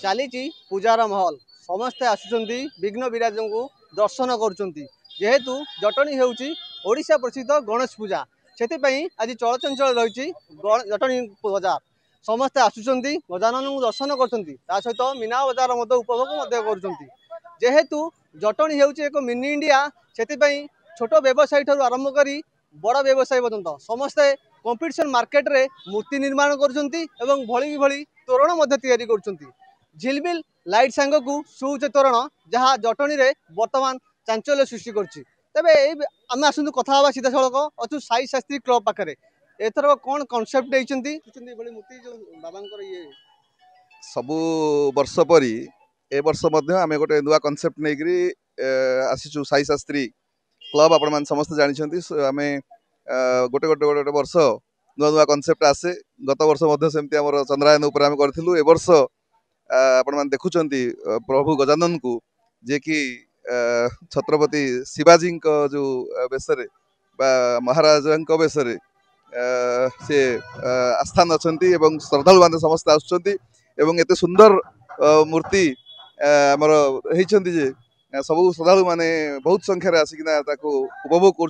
चली पूजार महल समस्ते आसुचंती विघ्न विराज को दर्शन करुँच जेहेतु जटणी होड़ा प्रसिद्ध गणेश पूजा से आज चलचंचल रही जटणी बजार समस्ते आसुचंती गजानन को दर्शन कर सहित मीना बजार उपभोग करेतु जटणी हो एक मिनी इंडिया से छोट व्यवसायी ठार आरंभ कर बड़ व्यवसायी पर्यंत समस्ते कंपिटिशन मार्केट रे मूर्ति निर्माण कर भली भली तोरण कर झिलमिल लाइट सांग को सुच तोरण जहाँ जटणी रे वर्तमान चांचल्य सृष्टि करें आसतु कथा सीधा सड़क अच्छु साई शास्त्री क्लब पाखे एथर कौन कनसेप्ट मूर्ति जो बाबा ये सबु वर्ष परी ए वर्ष आम गोटे नुआ कनसेप्ट नहीं आसीचु साई शास्त्री क्लब आपण मैंने समस्त जानते आम गोटे गोटे गोटे वर्ष नुआ नुआ कनसेप्ट आसे गत वर्ष सेमती आम चंद्रायन उपर आम करूँ ए वर्ष आपण मैंने देखुं प्रभु गजानन को जे कि छत्रपति शिवाजी जो बेसरे महाराजा बेसरे से आस्थान अच्छा श्रद्धालु मैंने समस्त आसुँच सुंदर मूर्ति आमर होती जे सब श्रद्धालु मैंने बहुत संख्यार आसिकिना उपभोग कर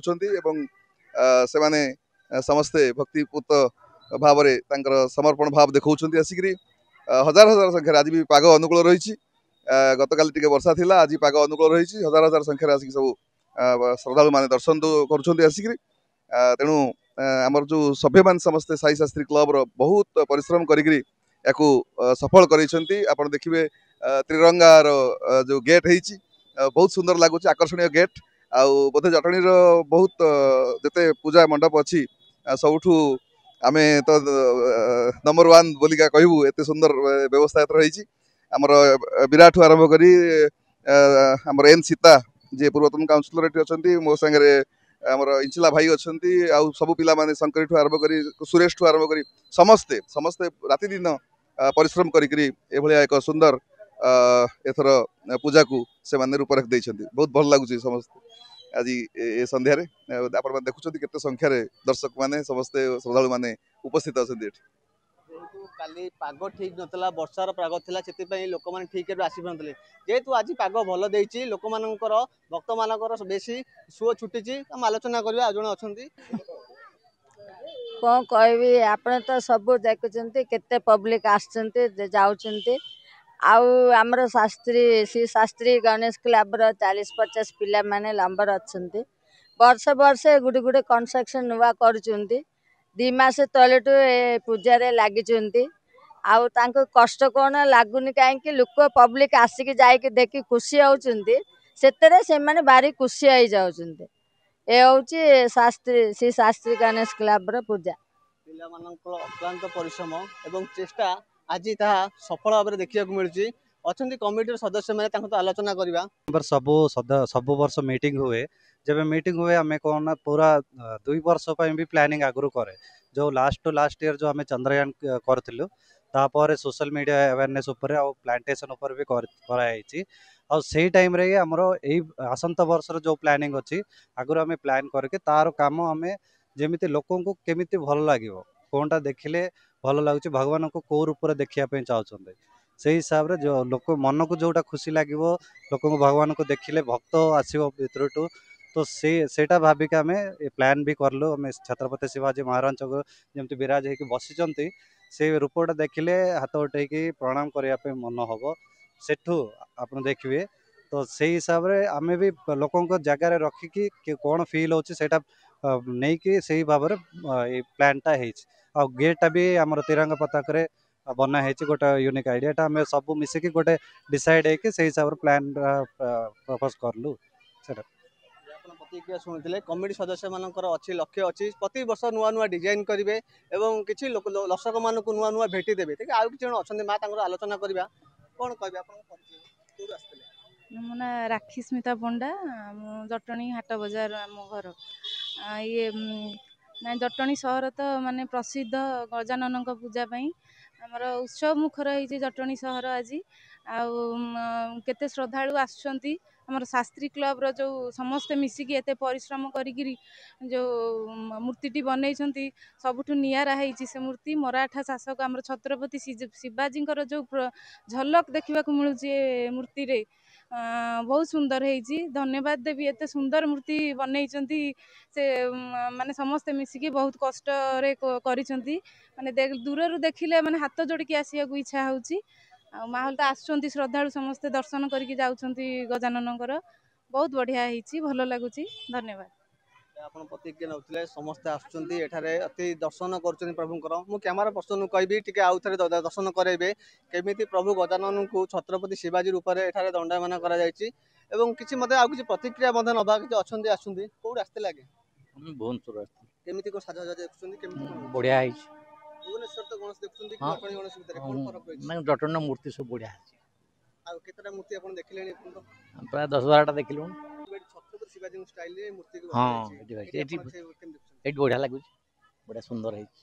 समस्ते भक्तिपूत भाव समर्पण भाव देखा आसिक हजार हजार संख्यार आज भी पाग अनुकूल रही गतकाली टिके वर्षा थिला आज पाग अनुकूल रही हजार हजार संख्यार आसिक सब श्रद्धालु मैंने दर्शन कर आसिक तेणु आमर जो सभ्य मान समस्ते साई शास्त्री क्लब रो बहुत परिश्रम करी सफल कर देखिए त्रिरंगार जो गेट होती बहुत सुंदर लगुच आकर्षणीय गेट आउ बोधे जटणी बहुत जिते पूजा मंडप अच्छी सबुठू आमे तो नंबर वन बोलिका कहबू एत सुंदर व्यवस्था रही आमर विराट आरंभ करी आमर एन सीता जे पूर्वतन काउंसिलर ये अच्छा मो सांगे आमर इंचिला भाई अच्छा आउ सब पिला माने शंकरी ठू आरंभ करी सुरेश ठू आरंभ करी समस्ते समस्ते राति दिन परिश्रम करी एभलिया एक सुंदर एथर पूजा को से माने रूपरेख देइछन्ति बहुत भल लागुछि समस्त आज ए संध्यारे आपण माने देखुछन्ति केते संख्यार दर्शक माने समस्ते श्रद्धालु माने उपस्थित अछन्ति काली पाग ठीक नतला वर्षार पाग थिला सेति लोक मैंने ठीक आसी पारे जेहेतु आज पाग भल देछि लोक मानकर भक्त मानकर बेसी सुओ छुटी आलोचना करवा जड़े अच्छा कौन कहबी आपण तो सब देखुं केते पब्लिक आउचंती आमर शास्त्री श्री शास्त्री गणेश क्लब रो 40-50 पिला माने लंबर अच्छा वर्ष वर्ष गुटे गुटे कंस्ट्रक्शन नुआ करुँच 2 मास तले पूजा लगी कष्ट कौन लगुनि कहीं लोक पब्लिक आसिक जाकि देखी खुशी होती से माने भारी खुशी हो जाऊँ ए हूँ शास्त्री श्री शास्त्री गणेश क्लब रो पूजा पिला अक्लांत परिश्रम एवं चेष्टा आज ताहा सफल भाव में देखा मिलूँ अच्छा कमिटी सदस्य मैंने तो आलोचना करवा सब वर्ष मीटिंग हुए जब मीटिंग हुए आम कौन पूरा 2 वर्ष भी प्लानिंग आगु करे जो लास्ट टू लास्ट ईयर जो आम चंद्रयान करूँ तापर सोशल मीडिया अवेयरनेस उपर आ प्लांटेशन उपर भी कराई आ से टाइम रे हमरो एई आसंत वर्ष जो प्लानिंग अच्छी आगु आम प्लान करके तार काम आम जमी लोक को केमिति भल लगे कौनटा देखिले भल लगुच भगवान को कौ रूप देखा चाहते से हिसाब से जो लोक मन को जोटा खुशी लगे लोक को भगवान को देखिले भक्त आसो भर तो सेटा भाविक आम प्लान भी करलु आम छत्रपति शिवाजी महाराज को जमी विराज होगी बसी से रूपटा देखिले हाथ उठे प्रणाम करने मन हम सेठू आप देखिए तो से हिसाब से आम भी लोकों जगार रखिकी कौन फिल होटा नहीं कि सही भाव में प्लानटा हो गेटा भी आम तिरंगा पताक बना है गोटे यूनिक आइडियाटा आम सब मिसिकी गोटे डिसाइड है से हिसाब से प्लान प्रपोज करलु प्रतिक्रिया शुणुते कमिटी सदस्य मानकर अच्छी लक्ष्य अच्छी प्रति वर्ष नुआ नुआ डिजाइन करेंगे और किसी दर्शक मान नुआ नुआ भेटी देते आउ कि अच्छा माँ आलोचना करवा कौन कह मोना राखी स्मिता पंडा जटणी हाट बजार आम घर ये ना जटणी सहर तो माने प्रसिद्ध गजानन पूजा ଆମର ଉତ୍ସବ ମୁଖର ହେଇଛି ଜଟଣୀ ସହର ଆଜି। ଆଉ କେତେ ଶ୍ରଦ୍ଧାଳୁ ଆସୁଛନ୍ତି। ଆମର ଶାସ୍ତ୍ରୀ କ୍ଲବର ଯେଉଁ ସମସ୍ତେ ମିଶିକି ଏତେ ପରିଶ୍ରମ କରିକିରି ଯେଉଁ ମୂର୍ତ୍ତିଟି ବନେଇଛନ୍ତି, ସବୁଠୁ ନିଆରା ହେଇଛି ସେ ମୂର୍ତ୍ତି। ମରାଠା ଶାସକ ଆମର ଛତ୍ରପତି ଶିବାଜୀଙ୍କର ଯେଉଁ ଝଲକ ଦେଖିବାକୁ ମିଳୁଛି ଏ ମୂର୍ତ୍ତିରେ, ବହୁତ ସୁନ୍ଦର ହେଇଛି। ଧନ୍ୟବାଦ ଦେବି, ଏତେ ସୁନ୍ଦର ମୂର୍ତ୍ତି ବନେଇଛନ୍ତି ସେ, ମାନେ ସମସ୍ତେ ମିଶିକି ବହୁତ କଷ୍ଟରେ କରିଛନ୍ତି। ମାନେ ଦୂରରୁ ଦେଖିଲେ ମାନେ ହାତ ଯୋଡ଼ିକି ଆସିବାକୁ ଇଚ୍ଛା ହେଉଛି। ଆଉ ମାହୋଲ ତ ଆସୁଛନ୍ତି ଶ୍ରଦ୍ଧାଳୁ ସମସ୍ତେ ଦର୍ଶନ କରିକି ଯାଉଛନ୍ତି ଗଜାନନଙ୍କର। ବହୁତ ବଢ଼ିଆ ହେଇଛି, ଭଲ ଲାଗୁଛି। ଧନ୍ୟବାଦ। ଆପଣ ପ୍ରତିକ୍ରିୟା ନେଉଥିଲେ, ସମସ୍ତେ ଆସୁଛନ୍ତି ଏଠାରେ ଅତି ଦର୍ଶନ କରୁଛନ୍ତି ପ୍ରଭୁଙ୍କର। ମୁଁ କ୍ୟାମେରା ପର୍ସନକୁ କହିବି ଟିକେ ଆଉ ଥରେ ଦର୍ଶନ କରାଇବେ କେମିତି ପ୍ରଭୁ ଗଜାନନଙ୍କୁ ଛତ୍ରପତି ଶିବାଜୀ ରୂପରେ ଏଠାରେ ଦଣ୍ଡାୟମାନ କରାଯାଇଛି। ଏବଂ କିଛି ମଧ୍ୟ ଆଉ କିଛି ପ୍ରତିକ୍ରିୟା ମଧ୍ୟ ନେବା କିଛି ଅଛନ୍ତି ଆସୁଛନ୍ତି। କୋଉଠି ଆସିଥିଲେ ଆଜ୍ଞା? ଭୁବନେଶ୍ୱର ଆସିଥିଲି। କେମିତି କ'ଣ ସାଜସଜ୍ଜା ଦେଖୁଛନ୍ତି, କେମିତି କ'ଣ ବଢ଼ିଆ ହେଇଛି। ଭୁବନେଶ୍ୱର ତ ଗଣେଶ ଦେଖୁଛନ୍ତି କି ହଁ ଜଟଣୀ ଗଣେଶ ଭିତରେ କ'ଣ ଫରକ ରହିଛି? ନାଇଁ, ଜଟଣୀର ମୂର୍ତ୍ତି ସବୁ ବଢ଼ିଆ ହେଇଛି। ଆଉ କେତେଟା ମୂର୍ତ୍ତି ଆପଣ ଦେଖିଲେଣି ଏପର୍ଯ୍ୟନ୍ତ? ପ୍ରାୟ 10-12ଟା ଦେଖିଲୁଣି। ଛତ୍ରପତି ଶିବାଜୀଙ୍କ ଷ୍ଟାଇଲରେ ମୂର୍ତ୍ତିକୁ ହଁ, ବସାଯାଇଛି। ଏଠି ଏଠି ଆପଣ କେମିତି ଦେଖୁଛନ୍ତି? ଏଇଠି ବଢ଼ିଆ ଲାଗୁଛି, ବଢ଼ିଆ ସୁନ୍ଦର ହେଇଛି।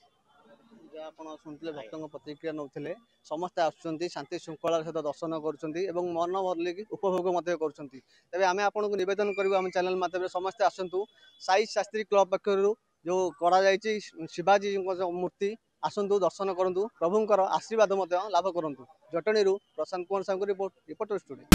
ଯାହା ଆପଣ ଶୁଣିଥିଲେ, ଭକ୍ତଙ୍କ ପ୍ରତିକ୍ରିୟା ନେଉଥିଲେ। ସମସ୍ତେ ଆସୁଛନ୍ତି, ଶାନ୍ତି ଶୃଙ୍ଖଳାର ସହିତ ଦର୍ଶନ କରୁଛନ୍ତି ଏବଂ ମନ ଭରିକି ଉପଭୋଗ ମଧ୍ୟ କରୁଛନ୍ତି। ତେବେ ଆମେ ଆପଣଙ୍କୁ ନିବେଦନ କରିବୁ, ଆମ ଚ୍ୟାନେଲ ମାଧ୍ୟମରେ ସମସ୍ତେ ଆସନ୍ତୁ। ସାଇ ଶାସ୍ତ୍ରୀ କ୍ଲବ ପକ୍ଷରୁ ଯେଉଁ କରାଯାଇଛି ଶିବାଜୀଙ୍କ ମୂର୍ତ୍ତି, ଆସନ୍ତୁ ଦର୍ଶନ କରନ୍ତୁ, ପ୍ରଭୁଙ୍କର ଆଶୀର୍ବାଦ ମଧ୍ୟ ଲାଭ କରନ୍ତୁ। ଜଟଣୀରୁ ପ୍ରଶାନ୍ତ କୁମାର ସାହୁଙ୍କ ରିପୋର୍ଟ, ରିପୋର୍ଟର ଷ୍ଟୁଡିଓ।